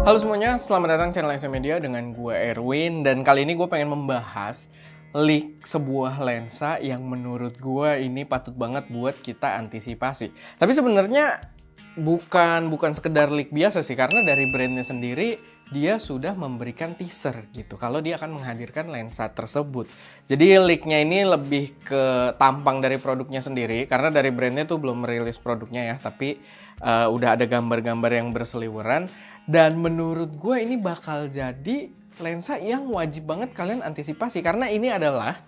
Halo semuanya, selamat datang channel SM Media dengan gue Erwin. Dan kali ini gue pengen membahas leak sebuah lensa yang menurut gue ini patut banget buat kita antisipasi. Tapi sebenarnya bukan sekedar leak biasa sih, karena dari brandnya sendiri dia sudah memberikan teaser gitu kalau dia akan menghadirkan lensa tersebut. Jadi leaknya ini lebih ke tampang dari produknya sendiri, karena dari brandnya tuh belum merilis produknya ya, tapi udah ada gambar-gambar yang berseliweran. Dan menurut gue ini bakal jadi lensa yang wajib banget kalian antisipasi, karena ini adalah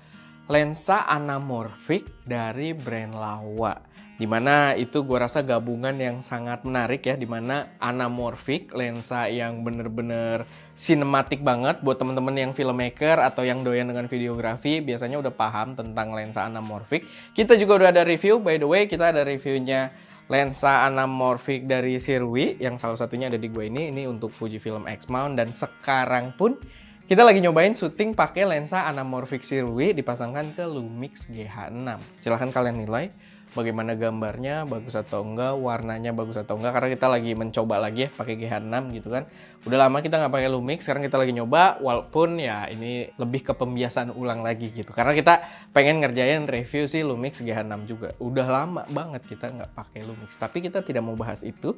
lensa anamorphic dari brand Laowa. Dimana itu gue rasa gabungan yang sangat menarik ya, dimana anamorphic, lensa yang bener-bener sinematik banget buat temen-temen yang filmmaker atau yang doyan dengan videografi biasanya udah paham tentang lensa anamorphic. Kita juga udah ada review, by the way kita ada reviewnya lensa anamorphic dari Sirui yang salah satunya ada di gue ini untuk Fujifilm X-mount. Dan sekarang pun kita lagi nyobain syuting pakai lensa anamorphic Sirui dipasangkan ke Lumix GH6. Silahkan kalian nilai bagaimana gambarnya, bagus atau enggak, warnanya bagus atau enggak, karena kita lagi mencoba lagi ya pakai GH6 gitu kan. Udah lama kita nggak pakai Lumix, sekarang kita lagi nyoba, walaupun ya ini lebih ke pembiasaan ulang lagi gitu, karena kita pengen ngerjain review sih Lumix GH6 juga. Udah lama banget kita nggak pakai Lumix, tapi kita tidak mau bahas itu.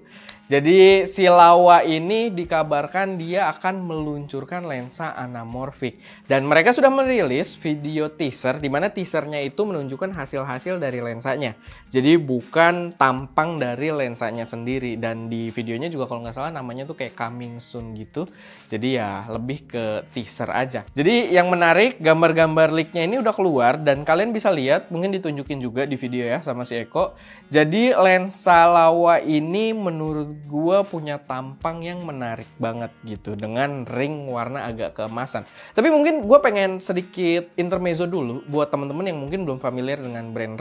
Jadi si Laowa ini dikabarkan dia akan meluncurkan lensa anamorphic, dan mereka sudah merilis video teaser, dimana teasernya itu menunjukkan hasil-hasil dari lensanya. Jadi bukan tampang dari lensanya sendiri, dan di videonya juga kalau nggak salah namanya tuh kayak coming soon gitu. Jadi ya lebih ke teaser aja. Jadi yang menarik, gambar-gambar leaknya ini udah keluar dan kalian bisa lihat, mungkin ditunjukin juga di video ya sama si Eko. Jadi lensa Laowa ini menurut gua punya tampang yang menarik banget gitu, dengan ring warna agak keemasan. Tapi mungkin gua pengen sedikit intermezzo dulu buat teman-teman yang mungkin belum familiar dengan brand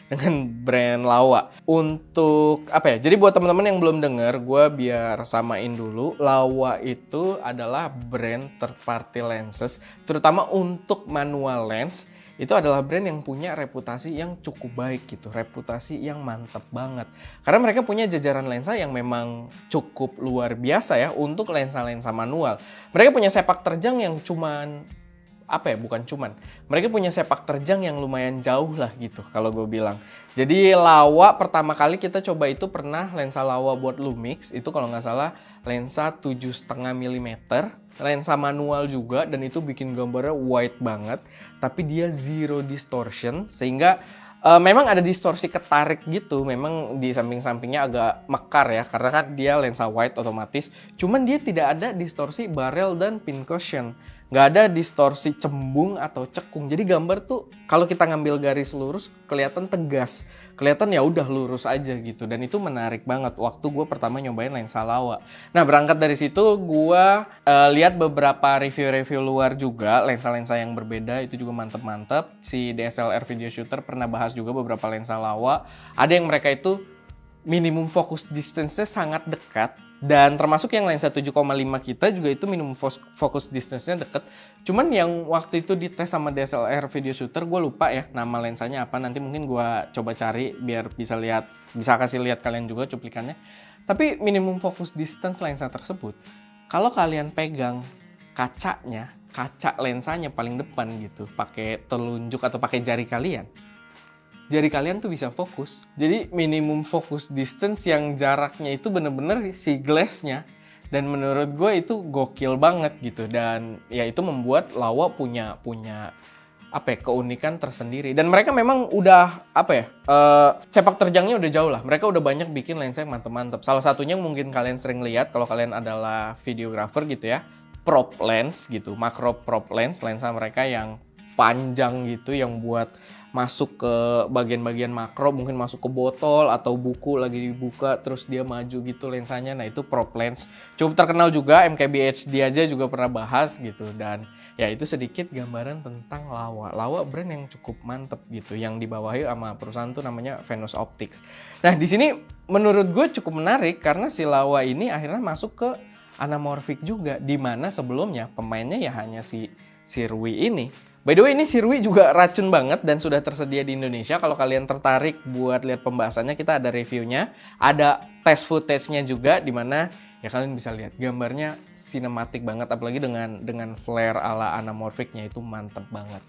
dengan brand Laowa. Untuk apa ya? Jadi buat teman-teman yang belum dengar, gue biar samain dulu. Laowa itu adalah brand third party lenses, terutama untuk manual lens. Itu adalah brand yang punya reputasi yang cukup baik gitu, reputasi yang mantep banget. Karena mereka punya jajaran lensa yang memang cukup luar biasa ya untuk lensa-lensa manual. Mereka punya sepak terjang yang mereka punya sepak terjang yang lumayan jauh lah gitu kalau gue bilang. Jadi Laowa pertama kali kita coba itu pernah lensa Laowa buat Lumix, itu kalau nggak salah lensa 7,5 mm, lensa manual juga, dan itu bikin gambarnya wide banget, tapi dia zero distortion, sehingga memang ada distorsi ketarik gitu, memang di samping-sampingnya agak mekar ya, karena kan dia lensa wide otomatis, cuman dia tidak ada distorsi barrel dan pincushion. Nggak ada distorsi cembung atau cekung. Jadi gambar tuh kalau kita ngambil garis lurus kelihatan tegas, kelihatan ya udah lurus aja gitu. Dan itu menarik banget waktu gue pertama nyobain lensa Laowa. Nah berangkat dari situ gue lihat beberapa review-review luar juga, lensa-lensa yang berbeda itu juga mantep-mantep. Si DSLR video shooter pernah bahas juga beberapa lensa Laowa. Ada yang mereka itu minimum focus distance-nya sangat dekat. Dan termasuk yang lensa 7,5 kita juga itu minimum focus distance-nya deket. Cuman yang waktu itu dites sama DSLR video shooter, gue lupa ya nama lensanya apa. Nanti mungkin gue coba cari biar bisa kasih lihat kalian juga cuplikannya. Tapi minimum focus distance lensa tersebut, kalau kalian pegang kaca lensanya paling depan gitu, pakai telunjuk atau pakai jari kalian tuh bisa fokus. Jadi minimum focus distance yang jaraknya itu bener-bener si glassnya. Dan menurut gue itu gokil banget gitu. Dan ya itu membuat Laowa punya keunikan tersendiri. Dan mereka memang udah sepak terjangnya udah jauh lah. Mereka udah banyak bikin lensa yang mantep-mantep. Salah satunya mungkin kalian sering lihat kalau kalian adalah videographer gitu ya, prop lens gitu, macro prop lens, lensa mereka yang panjang gitu, yang buat masuk ke bagian-bagian makro, mungkin masuk ke botol atau buku lagi dibuka terus dia maju gitu lensanya. Nah itu prop lens cukup terkenal juga, MKBHD aja juga pernah bahas gitu. Dan ya itu sedikit gambaran tentang Laowa brand yang cukup mantep gitu, yang dibawahi sama perusahaan tuh namanya Venus Optics. Nah di sini menurut gue cukup menarik karena si Laowa ini akhirnya masuk ke anamorphic juga, dimana sebelumnya pemainnya ya hanya si Sirui ini. By the way, ini Sirui juga racun banget dan sudah tersedia di Indonesia. Kalau kalian tertarik buat lihat pembahasannya, kita ada reviewnya. Ada test footage-nya juga, di mana ya kalian bisa lihat gambarnya sinematik banget, apalagi dengan flare ala anamorphicnya itu mantep banget.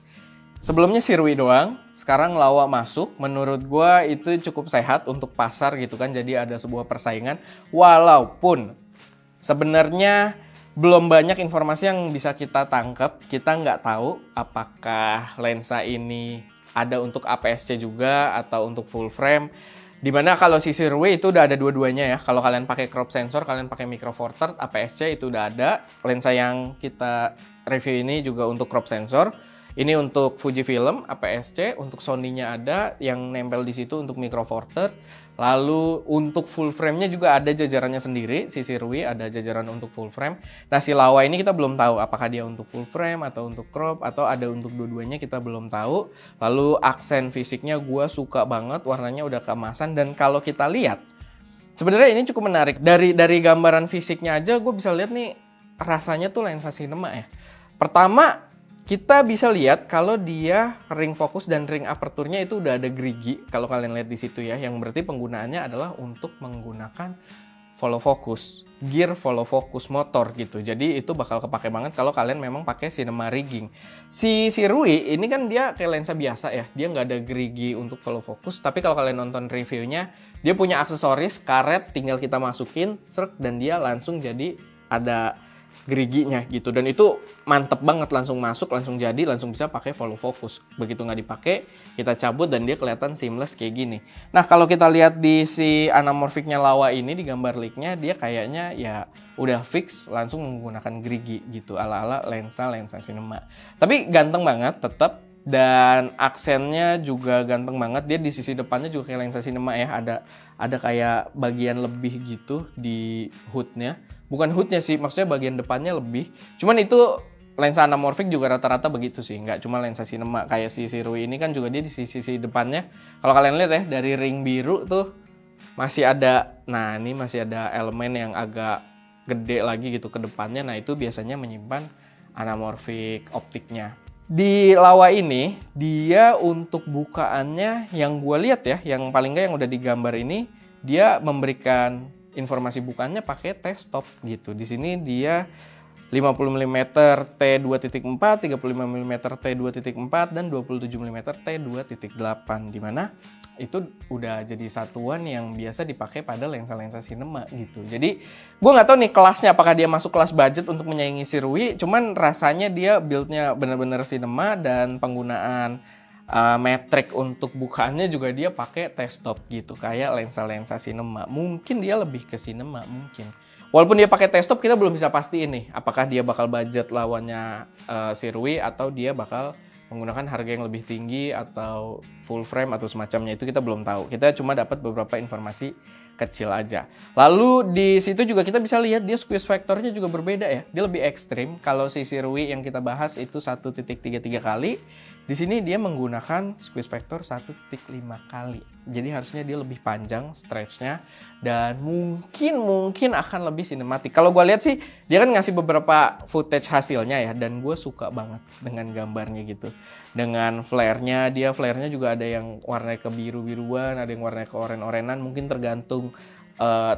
Sebelumnya Sirui doang, sekarang Lawa masuk. Menurut gua itu cukup sehat untuk pasar gitu kan, jadi ada sebuah persaingan. Walaupun sebenarnya belum banyak informasi yang bisa kita tangkap, kita nggak tahu apakah lensa ini ada untuk APS-C juga atau untuk full frame. Dimana kalau si Sirui itu udah ada dua-duanya ya. Kalau kalian pakai crop sensor, kalian pakai micro four third, APS-C itu udah ada. Lensa yang kita review ini juga untuk crop sensor. Ini untuk Fujifilm APS-C, untuk Sony-nya ada yang nempel di situ untuk micro four third. Lalu untuk full frame-nya juga ada jajarannya sendiri, si Sirui ada jajaran untuk full frame. Nah si Lawa ini kita belum tahu apakah dia untuk full frame atau untuk crop atau ada untuk dua-duanya, kita belum tahu. Lalu aksen fisiknya gue suka banget, warnanya udah keemasan, dan kalau kita lihat sebenarnya ini cukup menarik. Dari gambaran fisiknya aja gue bisa lihat nih rasanya tuh lensa cinema ya. Pertama, kita bisa lihat kalau dia ring fokus dan ring aperturnya itu udah ada gerigi. Kalau kalian lihat di situ ya, yang berarti penggunaannya adalah untuk menggunakan follow focus, gear follow focus motor gitu. Jadi itu bakal kepake banget kalau kalian memang pakai cinema rigging. Si Sirui ini kan dia kayak lensa biasa ya, dia nggak ada gerigi untuk follow focus. Tapi kalau kalian nonton reviewnya, dia punya aksesoris karet, tinggal kita masukin, serk, dan dia langsung jadi ada geriginya gitu, dan itu mantep banget, langsung masuk, langsung jadi, langsung bisa pakai follow focus. Begitu nggak dipakai, kita cabut dan dia kelihatan seamless kayak gini. Nah kalau kita lihat di si anamorphicnya Lawa ini di gambar leaknya, dia kayaknya ya udah fix langsung menggunakan gerigi gitu, ala-ala lensa cinema. Tapi ganteng banget tetap, dan aksennya juga ganteng banget. Dia di sisi depannya juga kayak lensa cinema ya, ada kayak bagian lebih gitu di hoodnya. Bukan hoodnya sih, maksudnya bagian depannya lebih. Cuman itu lensa anamorphic juga rata-rata begitu sih, nggak cuma lensa cinema. Kayak si Sirui ini kan juga dia di sisi depannya. Kalau kalian lihat ya, dari ring biru tuh masih ada, nah ini masih ada elemen yang agak gede lagi gitu ke depannya. Nah itu biasanya menyimpan anamorphic optiknya. Di Lawa ini, dia untuk bukaannya yang gue lihat ya, yang paling nggak yang udah digambar ini, dia memberikan informasi bukannya pakai T-stop gitu. Di sini dia 50 mm T2.4, 35 mm T2.4, dan 27 mm T2.8, di mana itu udah jadi satuan yang biasa dipakai pada lensa-lensa cinema gitu. Jadi gue nggak tahu nih kelasnya apakah dia masuk kelas budget untuk menyaingi Sirui, cuman rasanya dia build-nya bener-bener cinema, dan penggunaan metrik untuk bukaannya juga dia pakai T-stop gitu, kayak lensa-lensa cinema. Mungkin dia lebih ke cinema mungkin. Walaupun dia pakai T-stop, kita belum bisa pastiin nih apakah dia bakal budget lawannya Sirui atau dia bakal menggunakan harga yang lebih tinggi atau full frame atau semacamnya. Itu kita belum tahu. Kita cuma dapat beberapa informasi kecil aja. Lalu di situ juga kita bisa lihat dia squeeze factornya juga berbeda ya. Dia lebih ekstrim. Kalau si Sirui yang kita bahas itu 1.33 kali. Di sini dia menggunakan squeeze factor 1.5 kali. Jadi harusnya dia lebih panjang stretch-nya, dan mungkin akan lebih sinematik. Kalau gue lihat sih dia kan ngasih beberapa footage hasilnya ya, dan gue suka banget dengan gambarnya gitu. Dengan flare-nya, flare-nya juga ada yang warnanya ke biru-biruan, ada yang warnanya ke oren-orenan, mungkin tergantung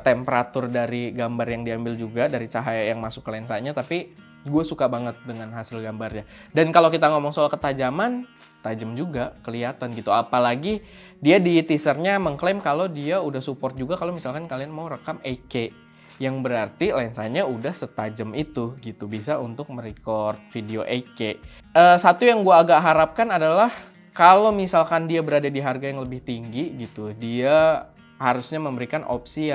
temperatur dari gambar yang diambil juga, dari cahaya yang masuk ke lensanya. Tapi gue suka banget dengan hasil gambarnya. Dan kalau kita ngomong soal ketajaman, tajam juga kelihatan gitu. Apalagi dia di teasernya mengklaim kalau dia udah support juga kalau misalkan kalian mau rekam 8K, yang berarti lensanya udah setajam itu gitu, bisa untuk merecord video 8K. Satu yang gue agak harapkan adalah kalau misalkan dia berada di harga yang lebih tinggi gitu, dia harusnya memberikan opsi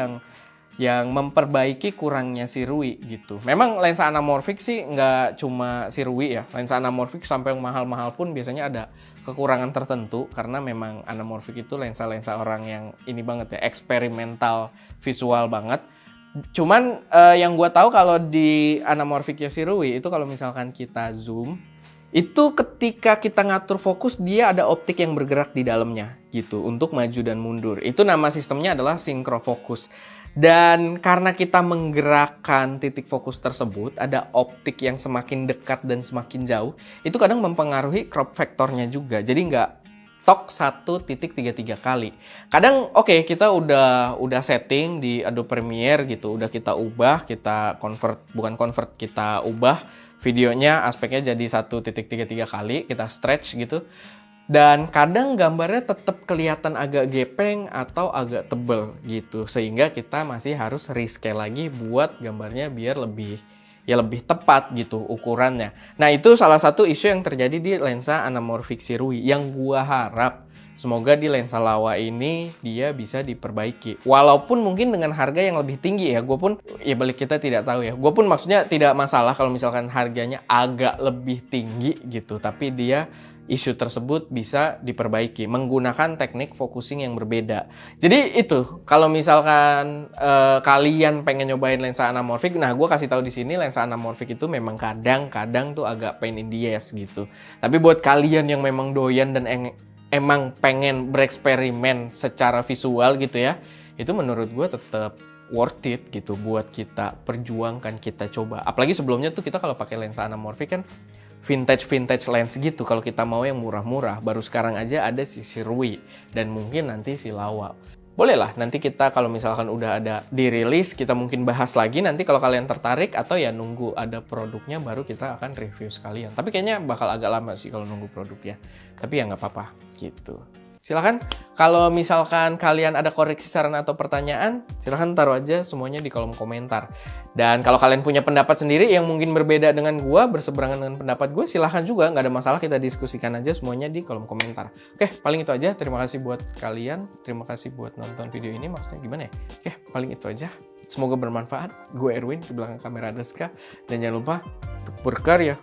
yang memperbaiki kurangnya Sirui gitu. Memang lensa anamorphic sih nggak cuma Sirui ya. Lensa anamorphic sampai yang mahal-mahal pun biasanya ada kekurangan tertentu, karena memang anamorphic itu lensa-lensa orang yang ini banget ya, eksperimental visual banget. Cuman yang gue tahu kalau di anamorphicnya Sirui itu kalau misalkan kita zoom, itu ketika kita ngatur fokus dia ada optik yang bergerak di dalamnya gitu untuk maju dan mundur. Itu nama sistemnya adalah synchro focus. Dan karena kita menggerakkan titik fokus tersebut, ada optik yang semakin dekat dan semakin jauh, itu kadang mempengaruhi crop factornya juga. Jadi nggak mentok 1.33 kali. Kadang oke, kita udah setting di Adobe Premiere gitu, udah kita ubah, kita kita ubah videonya aspeknya jadi 1.33 kali, kita stretch gitu. Dan kadang gambarnya tetap kelihatan agak gepeng atau agak tebel gitu. Sehingga kita masih harus rescale lagi buat gambarnya biar lebih tepat gitu ukurannya. Nah, itu salah satu isu yang terjadi di lensa anamorphic Sirui yang gua harap semoga di lensa Laowa ini dia bisa diperbaiki. Walaupun mungkin dengan harga yang lebih tinggi ya, gue pun ya balik kita tidak tahu ya. Gue pun maksudnya tidak masalah kalau misalkan harganya agak lebih tinggi gitu, tapi dia isu tersebut bisa diperbaiki menggunakan teknik focusing yang berbeda. Jadi itu kalau misalkan kalian pengen nyobain lensa anamorphic, nah gue kasih tahu di sini lensa anamorphic itu memang kadang-kadang tuh agak pain in the ass gitu. Tapi buat kalian yang memang doyan dan emang pengen bereksperimen secara visual gitu ya, itu menurut gue tetap worth it gitu buat kita perjuangkan, kita coba. Apalagi sebelumnya tuh kita kalau pakai lensa anamorphic kan vintage lens gitu. Kalau kita mau yang murah-murah, baru sekarang aja ada si Sirui dan mungkin nanti si Laowa. Boleh lah, nanti kita kalau misalkan udah ada dirilis, kita mungkin bahas lagi nanti kalau kalian tertarik, atau ya nunggu ada produknya baru kita akan review sekalian. Tapi kayaknya bakal agak lama sih kalau nunggu produknya. Tapi ya nggak apa-apa gitu. Silahkan kalau misalkan kalian ada koreksi, saran, atau pertanyaan, silahkan taruh aja semuanya di kolom komentar. Dan kalau kalian punya pendapat sendiri yang mungkin berbeda dengan gue, berseberangan dengan pendapat gue, silahkan juga, nggak ada masalah, kita diskusikan aja semuanya di kolom komentar. Oke, paling itu aja. Terima kasih buat kalian, terima kasih buat nonton video ini, maksudnya gimana ya? Oke, paling itu aja. Semoga bermanfaat. Gue Erwin, di belakang kamera Deska. Dan jangan lupa untuk berkarya.